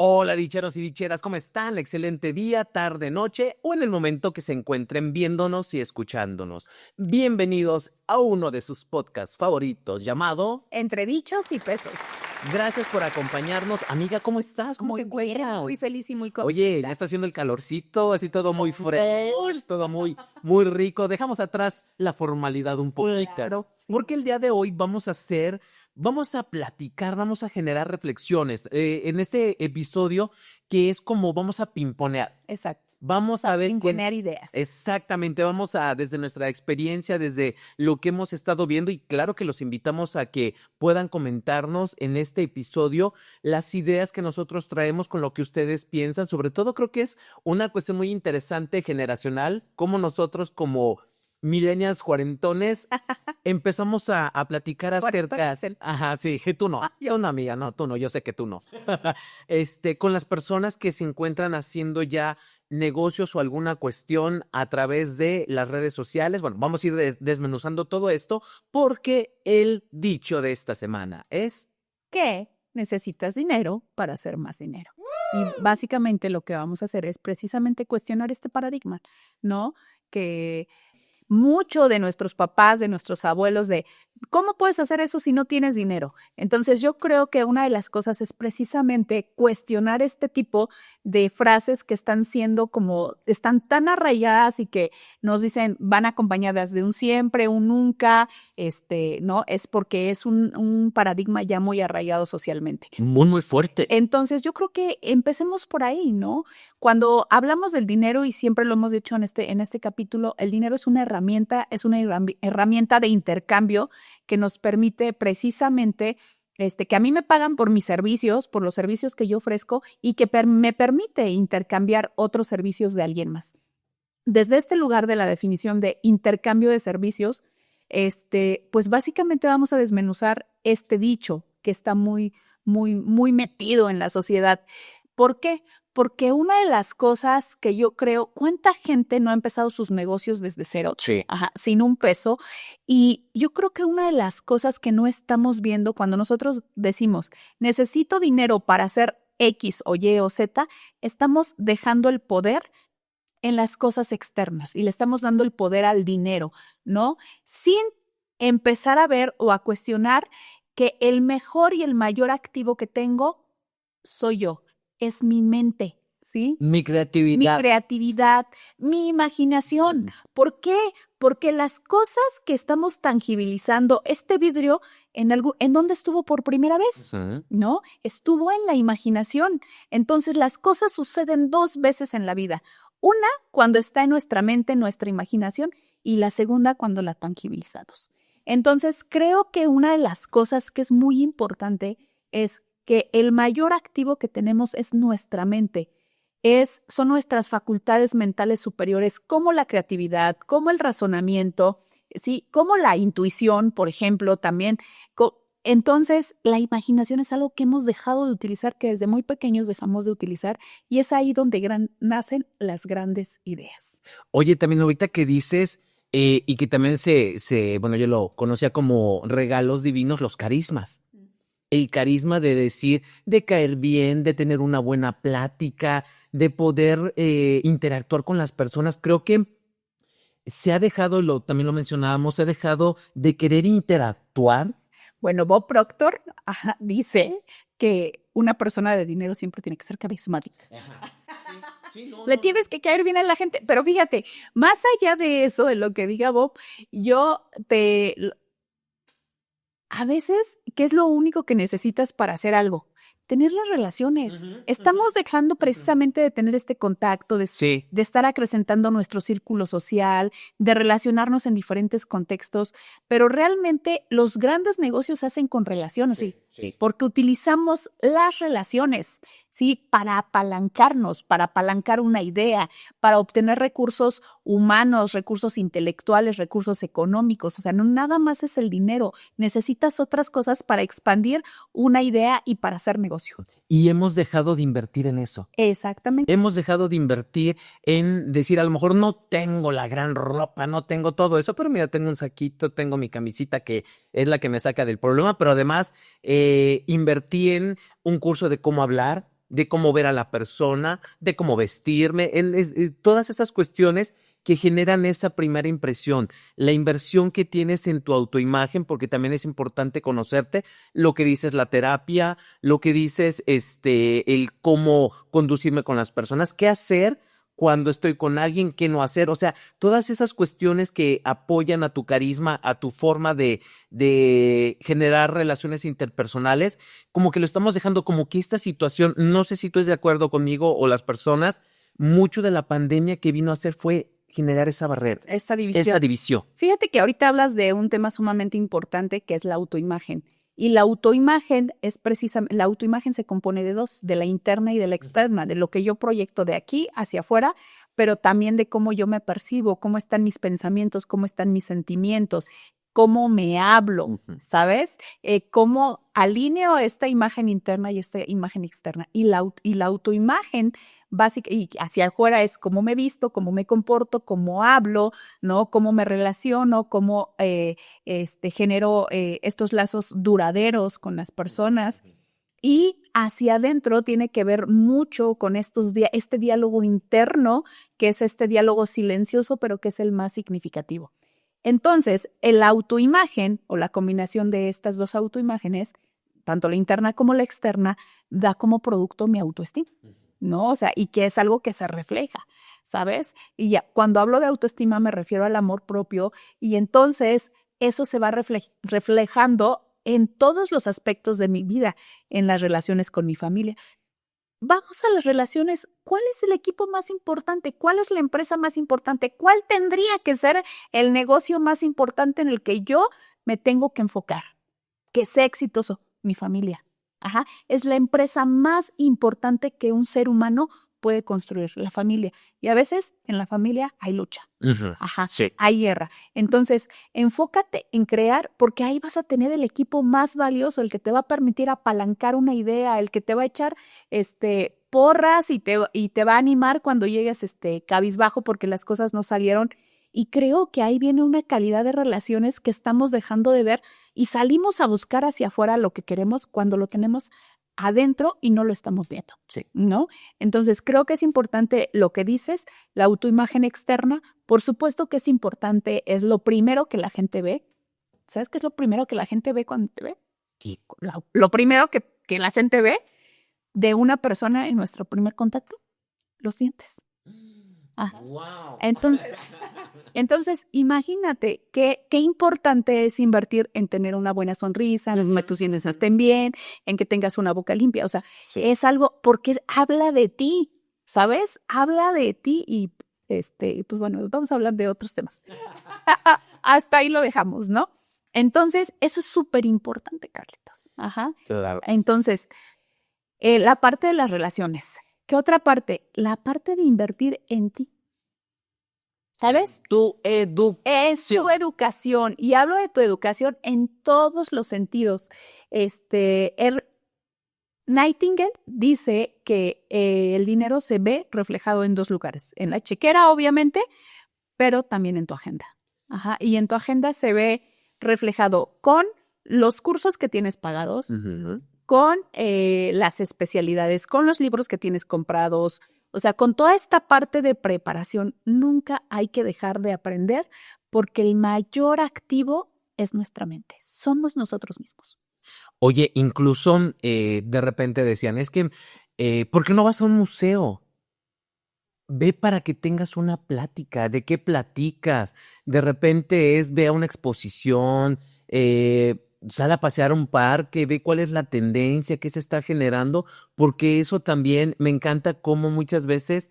Hola, dicheros y dicheras, ¿cómo están? Excelente día, tarde, noche o en el momento que se encuentren viéndonos y escuchándonos. Bienvenidos a uno de sus podcasts favoritos llamado Entre dichos y pesos. Gracias por acompañarnos. Amiga, ¿cómo estás? ¿Cómo te encuentras? Muy feliz y muy contenta. Oye, ya está haciendo el calorcito, así todo muy fresh, todo muy rico. Dejamos atrás la formalidad un poquito, Claro. porque el día de hoy vamos a platicar, vamos a generar reflexiones en este episodio que es como vamos a pimponear. Exacto. Vamos a ver Imponer ideas. exactamente, vamos a, desde nuestra experiencia, desde lo que hemos estado viendo, y claro que los invitamos a que puedan comentarnos en este episodio las ideas que nosotros traemos con lo que ustedes piensan. Sobre todo creo que es una cuestión muy interesante generacional, como nosotros como millennials cuarentones empezamos a platicar acerca. Cuarentones. Ajá, sí, que tú no, yo no, amiga, no, tú no, yo sé que tú no. Con las personas que se encuentran haciendo ya negocios o alguna cuestión a través de las redes sociales. Bueno, vamos a ir desmenuzando todo esto porque el dicho de esta semana es... Que necesitas dinero para hacer más dinero. Y básicamente lo que vamos a hacer es precisamente cuestionar este paradigma, ¿no? Que mucho de nuestros papás, de nuestros abuelos, de ¿cómo puedes hacer eso si no tienes dinero? Entonces yo creo que una de las cosas es precisamente cuestionar este tipo de frases que están tan arraigadas y que nos dicen, van acompañadas de un siempre, un nunca, ¿no? Es porque es un paradigma ya muy arraigado socialmente. muy fuerte. Entonces yo creo que empecemos por ahí, ¿no? Cuando hablamos del dinero, y siempre lo hemos dicho en este capítulo, el dinero es una herramienta de intercambio que nos permite precisamente que a mí me pagan por mis servicios, por los servicios que yo ofrezco, y que me permite intercambiar otros servicios de alguien más. Desde este lugar de la definición de intercambio de servicios, pues básicamente vamos a desmenuzar este dicho que está muy metido en la sociedad. ¿Por qué? Porque una de las cosas que yo creo, ¿cuánta gente no ha empezado sus negocios desde cero? Sí. Ajá, sin un peso. Y yo creo que una de las cosas que no estamos viendo cuando nosotros decimos, necesito dinero para hacer X o Y o Z, estamos dejando el poder en las cosas externas y le estamos dando el poder al dinero, ¿no? Sin empezar a ver o a cuestionar que el mejor y el mayor activo que tengo soy yo, es mi mente, ¿sí? Mi creatividad. Mi imaginación. ¿Por qué? Porque las cosas que estamos tangibilizando, este vidrio, ¿en dónde estuvo por primera vez? ¿No? Estuvo en la imaginación. Entonces, las cosas suceden 2 veces en la vida. Una, cuando está en nuestra mente, en nuestra imaginación, y la segunda, cuando la tangibilizamos. Entonces, creo que una de las cosas que es muy importante es que el mayor activo que tenemos es nuestra mente. Son nuestras facultades mentales superiores, como la creatividad, como el razonamiento, ¿sí? Como la intuición, por ejemplo, también. Entonces, la imaginación es algo que hemos dejado de utilizar, que desde muy pequeños dejamos de utilizar, y es ahí donde nacen las grandes ideas. Oye, también ahorita que dices, y que también bueno, yo lo conocía como regalos divinos, los carismas. El carisma de decir, de caer bien, de tener una buena plática, de poder interactuar con las personas. Creo que se ha dejado, también lo mencionábamos, se ha dejado de querer interactuar. Bueno, Bob Proctor dice que una persona de dinero siempre tiene que ser carismática. Le tienes que caer bien a la gente. Pero fíjate, más allá de eso, de lo que diga Bob, a veces, ¿qué es lo único que necesitas para hacer algo? Tener las relaciones. Estamos dejando precisamente de tener este contacto, de estar acrecentando nuestro círculo social, de relacionarnos en diferentes contextos, pero realmente los grandes negocios se hacen con relaciones, porque utilizamos las relaciones, ¿sí? Para apalancarnos, para apalancar una idea, para obtener recursos humanos, recursos intelectuales, recursos económicos. O sea, no nada más es el dinero, necesitas otras cosas para expandir una idea y para hacer negocio. Y hemos dejado de invertir en eso. Exactamente. Hemos dejado de invertir en decir, a lo mejor no tengo la gran ropa, no tengo todo eso, pero mira, tengo un saquito, tengo mi camisita que es la que me saca del problema, pero además invertí en un curso de cómo hablar, de cómo ver a la persona, de cómo vestirme, todas esas cuestiones que generan esa primera impresión, la inversión que tienes en tu autoimagen, porque también es importante conocerte, lo que dices la terapia, lo que dices el cómo conducirme con las personas, qué hacer cuando estoy con alguien, qué no hacer, o sea, todas esas cuestiones que apoyan a tu carisma, a tu forma de generar relaciones interpersonales, como que lo estamos dejando, como que esta situación, no sé si tú estás de acuerdo conmigo o las personas, mucho de la pandemia que vino a hacer fue generar esa barrera. Esta división. Esta división. Fíjate que ahorita hablas de un tema sumamente importante que es la autoimagen. Y la autoimagen es precisamente, la autoimagen se compone de dos, de la interna y de la externa, de lo que yo proyecto de aquí hacia afuera, pero también de cómo yo me percibo, cómo están mis pensamientos, cómo están mis sentimientos, cómo me hablo, ¿sabes? Cómo alineo esta imagen interna y esta imagen externa. Y la autoimagen básica y hacia afuera es cómo me visto, cómo me comporto, cómo hablo, ¿no? Cómo me relaciono, cómo genero estos lazos duraderos con las personas. Y hacia adentro tiene que ver mucho con este diálogo interno, que es este diálogo silencioso, pero que es el más significativo. Entonces, la autoimagen o la combinación de estas dos autoimágenes, tanto la interna como la externa, da como producto mi autoestima, ¿no? O sea, y que es algo que se refleja, ¿sabes? Y ya, cuando hablo de autoestima me refiero al amor propio y entonces eso se va reflejando en todos los aspectos de mi vida, en las relaciones con mi familia. Vamos a las relaciones. ¿Cuál es el equipo más importante? ¿Cuál es la empresa más importante? ¿Cuál tendría que ser el negocio más importante en el que yo me tengo que enfocar? Que sea exitoso, mi familia. Ajá. Es la empresa más importante que un ser humano puede construir, la familia. Y a veces en la familia hay lucha. Ajá. Sí. Hay guerra. Entonces, enfócate en crear, porque ahí vas a tener el equipo más valioso, el que te va a permitir apalancar una idea, el que te va a echar porras y te va a animar cuando llegues cabizbajo porque las cosas no salieron. Y creo que ahí viene una calidad de relaciones que estamos dejando de ver y salimos a buscar hacia afuera lo que queremos cuando lo tenemos adentro y no lo estamos viendo, sí, ¿no? Entonces, creo que es importante lo que dices, la autoimagen externa, por supuesto que es importante, es lo primero que la gente ve. ¿Sabes qué es lo primero que la gente ve cuando te ve? Y lo primero que la gente ve de una persona en nuestro primer contacto, los dientes. Ajá. Wow. Entonces, imagínate qué importante es invertir en tener una buena sonrisa, en que tus dientes estén bien, en que tengas una boca limpia. O sea, sí, es algo porque habla de ti, ¿sabes? Habla de ti y, pues bueno, vamos a hablar de otros temas. Hasta ahí lo dejamos, ¿no? Entonces, eso es súper importante, Carlitos. Ajá. Claro. Entonces, la parte de las relaciones. ¿Qué otra parte? La parte de invertir en ti. ¿Sabes? Tu educación. Y hablo de tu educación en todos los sentidos. Nightingale dice que el dinero se ve reflejado en dos lugares. En la chequera, obviamente, pero también en tu agenda. Ajá. Y en tu agenda se ve reflejado con los cursos que tienes pagados, con las especialidades, con los libros que tienes comprados, o sea, con toda esta parte de preparación. Nunca hay que dejar de aprender porque el mayor activo es nuestra mente, somos nosotros mismos. Oye, incluso de repente decían, es que, ¿por qué no vas a un museo? Ve para que tengas una plática, ¿de qué platicas? De repente ve a una exposición, sale a pasear a un parque, ve cuál es la tendencia, qué se está generando, porque eso también me encanta cómo muchas veces,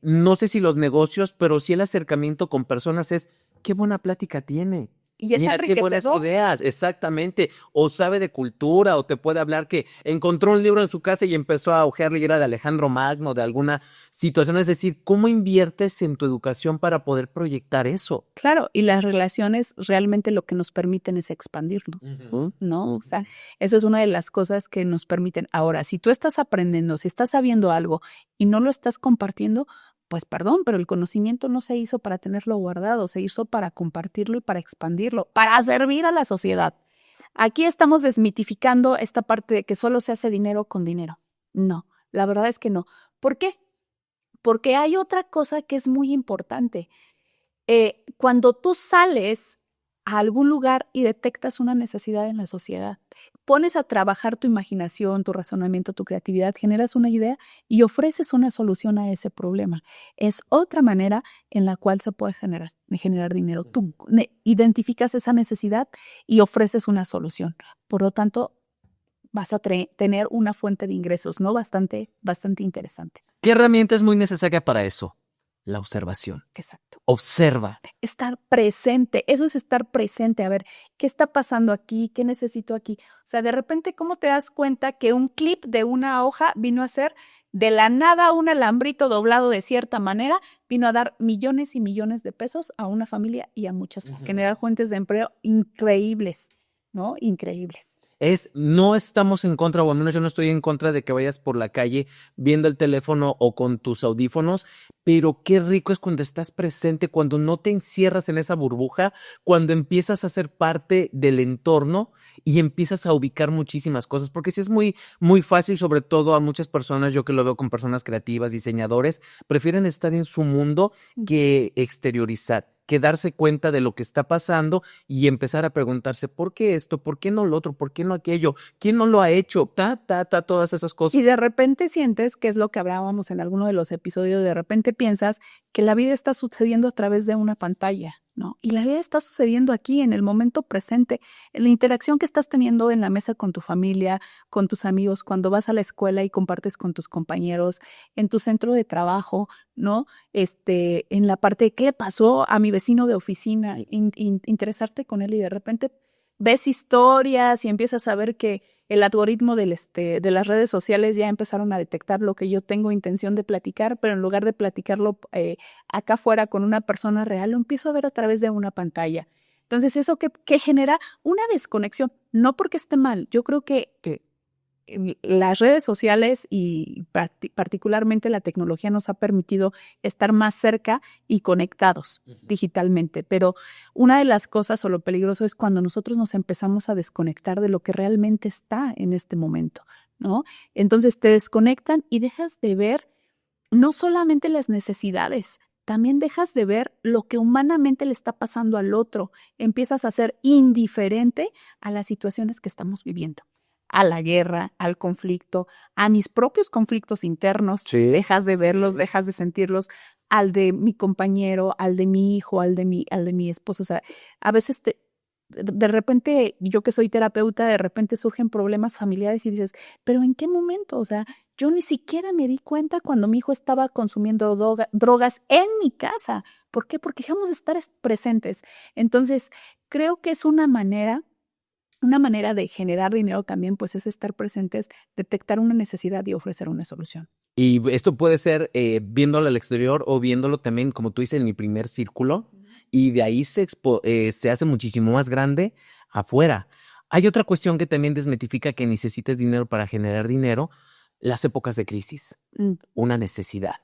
no sé si los negocios, pero sí el acercamiento con personas es, qué buena plática tiene. Y es Mira qué buenas ideas, exactamente. O sabe de cultura, o te puede hablar que encontró un libro en su casa y empezó a hojearlo y era de Alejandro Magno, de alguna situación. Es decir, ¿cómo inviertes en tu educación para poder proyectar eso? Claro, y las relaciones realmente lo que nos permiten es expandirlo, ¿no? O sea, eso es una de las cosas que nos permiten. Ahora, si tú estás aprendiendo, si estás sabiendo algo y no lo estás compartiendo, pues perdón, pero el conocimiento no se hizo para tenerlo guardado, se hizo para compartirlo y para expandirlo, para servir a la sociedad. Aquí estamos desmitificando esta parte de que solo se hace dinero con dinero. No, La verdad es que no. ¿Por qué? Porque hay otra cosa que es muy importante. Cuando tú sales a algún lugar y detectas una necesidad en la sociedad, pones a trabajar tu imaginación, tu razonamiento, tu creatividad, generas una idea y ofreces una solución a ese problema. Es otra manera en la cual se puede generar dinero. Tú identificas esa necesidad y ofreces una solución. Por lo tanto, vas a tener una fuente de ingresos, ¿no? Bastante interesante. ¿Qué herramienta es muy necesaria para eso? La observación. Exacto. Observa. Estar presente, eso es estar presente. A ver, ¿qué está pasando aquí? ¿Qué necesito aquí? O sea, de repente, ¿cómo te das cuenta que un clip de una hoja vino a ser de la nada un alambrito doblado de cierta manera, vino a dar millones y millones de pesos a una familia y a muchas, generar fuentes de empleo increíbles, ¿no? Increíbles. No estamos en contra, o al menos yo no estoy en contra de que vayas por la calle viendo el teléfono o con tus audífonos, pero qué rico es cuando estás presente, cuando no te encierras en esa burbuja, cuando empiezas a ser parte del entorno y empiezas a ubicar muchísimas cosas, porque sí es muy, muy fácil, sobre todo a muchas personas, yo que lo veo con personas creativas, diseñadores, prefieren estar en su mundo que exteriorizar, que darse cuenta de lo que está pasando y empezar a preguntarse, ¿por qué esto? ¿Por qué no lo otro? ¿Por qué no aquello? ¿Quién no lo ha hecho? Todas esas cosas. Y de repente sientes, que es lo que hablábamos en alguno de los episodios, de repente piensas que la vida está sucediendo a través de una pantalla, ¿no? Y la vida está sucediendo aquí, en el momento presente, en la interacción que estás teniendo en la mesa con tu familia, con tus amigos, cuando vas a la escuela y compartes con tus compañeros, en tu centro de trabajo, ¿no? En la parte de qué pasó a mi vecino de oficina, interesarte con él y de repente ves historias y empiezas a ver que el algoritmo de las redes sociales ya empezaron a detectar lo que yo tengo intención de platicar, pero en lugar de platicarlo acá afuera con una persona real, lo empiezo a ver a través de una pantalla. Entonces, eso que genera una desconexión, no porque esté mal, yo creo que las redes sociales y particularmente la tecnología nos ha permitido estar más cerca y conectados digitalmente, pero una de las cosas o lo peligroso es cuando nosotros nos empezamos a desconectar de lo que realmente está en este momento, ¿no? Entonces te desconectan y dejas de ver no solamente las necesidades, también dejas de ver lo que humanamente le está pasando al otro, empiezas a ser indiferente a las situaciones que estamos viviendo, a la guerra, al conflicto, a mis propios conflictos internos, dejas de verlos, dejas de sentirlos, al de mi compañero, al de mi hijo, al de mi esposo. O sea, a veces de repente, yo que soy terapeuta, de repente surgen problemas familiares y dices, pero ¿en qué momento? O sea, yo ni siquiera me di cuenta cuando mi hijo estaba consumiendo drogas en mi casa. ¿Por qué? Porque dejamos de estar presentes. Entonces, creo que es una manera de generar dinero también, pues es estar presentes, detectar una necesidad y ofrecer una solución. Y esto puede ser viéndolo al exterior o viéndolo también, como tú dices, en mi primer círculo, y de ahí se hace muchísimo más grande afuera. Hay otra cuestión que también desmitifica que necesites dinero para generar dinero, las épocas de crisis, una necesidad.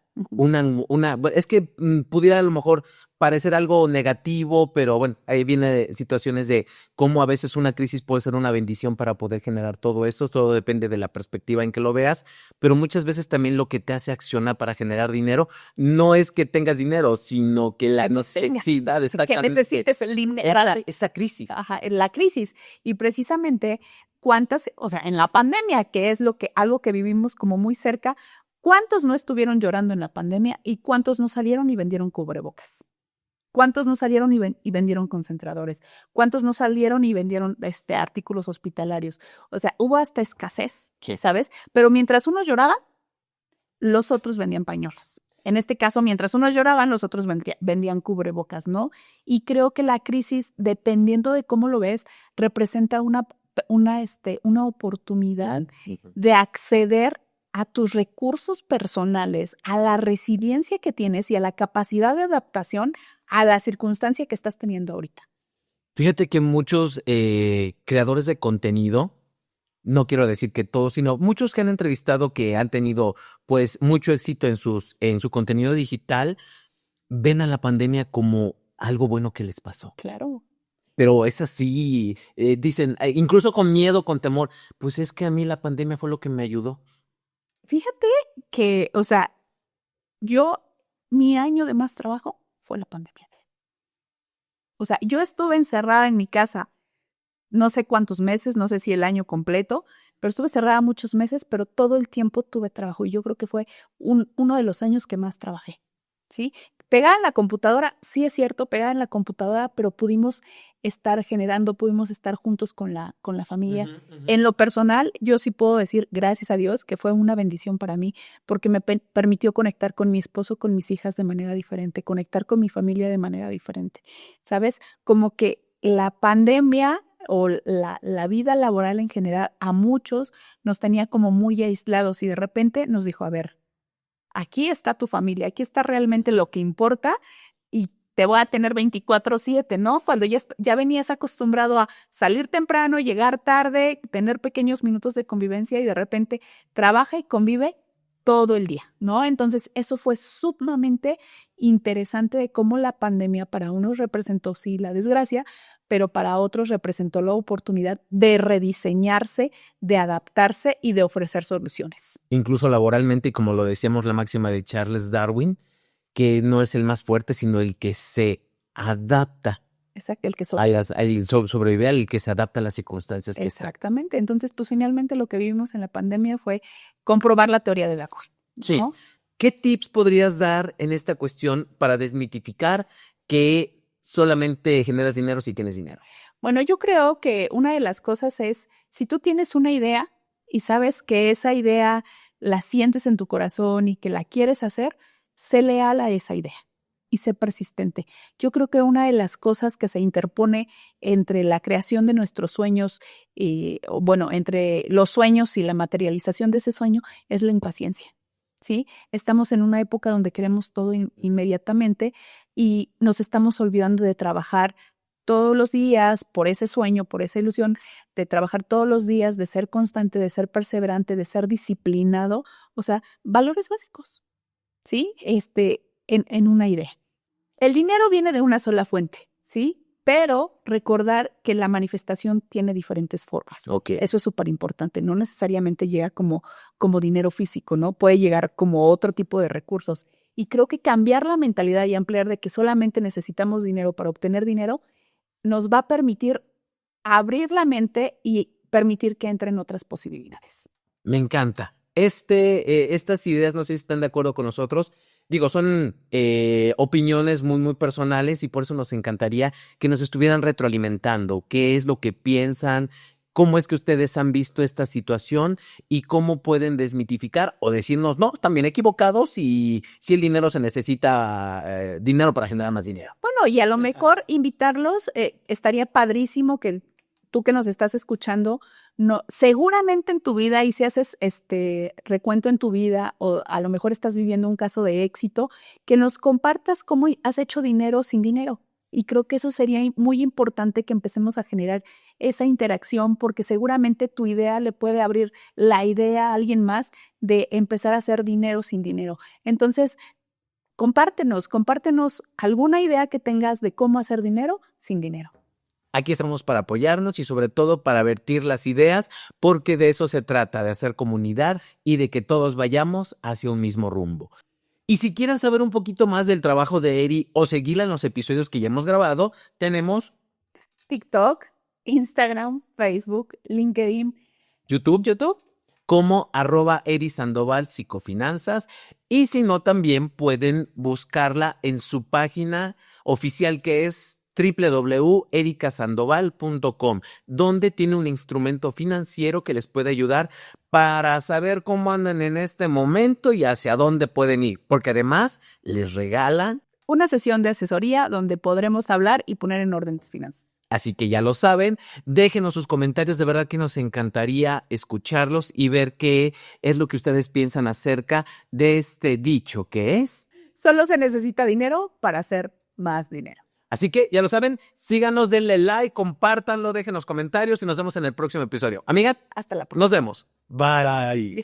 Es que pudiera a lo mejor parecer algo negativo, pero bueno, ahí viene situaciones de cómo a veces una crisis puede ser una bendición para poder generar todo esto. Todo depende de la perspectiva en que lo veas, pero muchas veces también lo que te hace accionar para generar dinero no es que tengas dinero, sino que la necesidad está que necesites el dinero. Esa crisis. Ajá, la crisis. Y precisamente o sea, en la pandemia, que es algo que vivimos como muy cerca, ¿cuántos no estuvieron llorando en la pandemia y cuántos no salieron y vendieron cubrebocas? ¿Cuántos no salieron y vendieron concentradores? ¿Cuántos no salieron y vendieron artículos hospitalarios? O sea, hubo hasta escasez, ¿sabes? Pero mientras unos lloraban, los otros vendían pañuelos. En este caso, mientras unos lloraban, los otros vendían cubrebocas, ¿no? Y creo que la crisis, dependiendo de cómo lo ves, representa una oportunidad de acceder a tus recursos personales, a la resiliencia que tienes y a la capacidad de adaptación a la circunstancia que estás teniendo ahorita. Fíjate que muchos creadores de contenido, no quiero decir que todos, sino muchos que han entrevistado que han tenido pues mucho éxito en su contenido digital, ven a la pandemia como algo bueno que les pasó. Claro. Pero es así, dicen, incluso con miedo, con temor, pues es que a mí la pandemia fue lo que me ayudó. Fíjate que, o sea, mi año de más trabajo fue la pandemia. O sea, yo estuve encerrada en mi casa no sé cuántos meses, no sé si el año completo, pero estuve cerrada muchos meses, pero todo el tiempo tuve trabajo y yo creo que fue uno de los años que más trabajé, ¿sí? Pegada en la computadora, sí es cierto, pegada en la computadora, pero pudimos estar generando, pudimos estar juntos con la familia. En lo personal, yo sí puedo decir, gracias a Dios, que fue una bendición para mí, porque me permitió conectar con mi esposo, con mis hijas de manera diferente, conectar con mi familia de manera diferente, ¿sabes? Como que la pandemia o la vida laboral en general a muchos nos tenía como muy aislados y de repente nos dijo, a ver, aquí está tu familia, aquí está realmente lo que importa y te voy a tener 24/7, ¿no? Cuando ya venías acostumbrado a salir temprano, llegar tarde, tener pequeños minutos de convivencia y de repente trabaja y convive todo el día, ¿no? Entonces, eso fue sumamente interesante de cómo la pandemia para unos representó, sí, la desgracia, pero para otros representó la oportunidad de rediseñarse, de adaptarse y de ofrecer soluciones. Incluso laboralmente, y como lo decíamos la máxima de Charles Darwin, que no es el más fuerte, sino el que se adapta. Exacto, el que sobrevive al que se adapta a las circunstancias. Exactamente. Entonces, pues finalmente lo que vivimos en la pandemia fue comprobar la teoría de Darwin, ¿no? Sí. ¿Qué tips podrías dar en esta cuestión para desmitificar que solamente generas dinero si tienes dinero? Bueno, yo creo que una de las cosas es, si tú tienes una idea y sabes que esa idea la sientes en tu corazón y que la quieres hacer, sé leal a esa idea y sé persistente. Yo creo que una de las cosas que se interpone entre la creación de nuestros sueños, entre los sueños y la materialización de ese sueño es la impaciencia, ¿sí? Estamos en una época donde queremos todo inmediatamente y nos estamos olvidando de trabajar todos los días por ese sueño, por esa ilusión, de trabajar todos los días, de ser constante, de ser perseverante, de ser disciplinado, o sea, valores básicos, ¿sí? En una idea. El dinero viene de una sola fuente, ¿sí? Pero recordar que la manifestación tiene diferentes formas. Okay. Eso es súper importante. No necesariamente llega como dinero físico, ¿no? Puede llegar como otro tipo de recursos. Y creo que cambiar la mentalidad y ampliar de que solamente necesitamos dinero para obtener dinero nos va a permitir abrir la mente y permitir que entren otras posibilidades. Me encanta. Estas ideas, no sé si están de acuerdo con nosotros. Digo, son opiniones muy, muy personales y por eso nos encantaría que nos estuvieran retroalimentando. ¿Qué es lo que piensan? ¿Cómo es que ustedes han visto esta situación? ¿Y cómo pueden desmitificar o decirnos, no, están bien equivocados y si el dinero se necesita dinero para generar más dinero? Bueno, y a lo mejor invitarlos, estaría padrísimo que tú que nos estás escuchando, seguramente en tu vida, y si haces recuento en tu vida, o a lo mejor estás viviendo un caso de éxito, que nos compartas cómo has hecho dinero sin dinero. Y creo que eso sería muy importante que empecemos a generar esa interacción, porque seguramente tu idea le puede abrir la idea a alguien más de empezar a hacer dinero sin dinero. Entonces, compártenos alguna idea que tengas de cómo hacer dinero sin dinero. Aquí estamos para apoyarnos y sobre todo para vertir las ideas, porque de eso se trata, de hacer comunidad y de que todos vayamos hacia un mismo rumbo. Y si quieren saber un poquito más del trabajo de Eri o seguirla en los episodios que ya hemos grabado, tenemos TikTok, Instagram, Facebook, LinkedIn, YouTube como @Eri Sandoval Psicofinanzas, y si no, también pueden buscarla en su página oficial que es www.ericasandoval.com, donde tiene un instrumento financiero que les puede ayudar para saber cómo andan en este momento y hacia dónde pueden ir, porque además les regalan una sesión de asesoría donde podremos hablar y poner en orden sus finanzas. Así que ya lo saben, déjenos sus comentarios, de verdad que nos encantaría escucharlos y ver qué es lo que ustedes piensan acerca de este dicho que es: solo se necesita dinero para hacer más dinero. Así que ya lo saben, síganos, denle like, compártanlo, déjenos comentarios y nos vemos en el próximo episodio. Amiga, hasta la próxima. Nos vemos. Bye.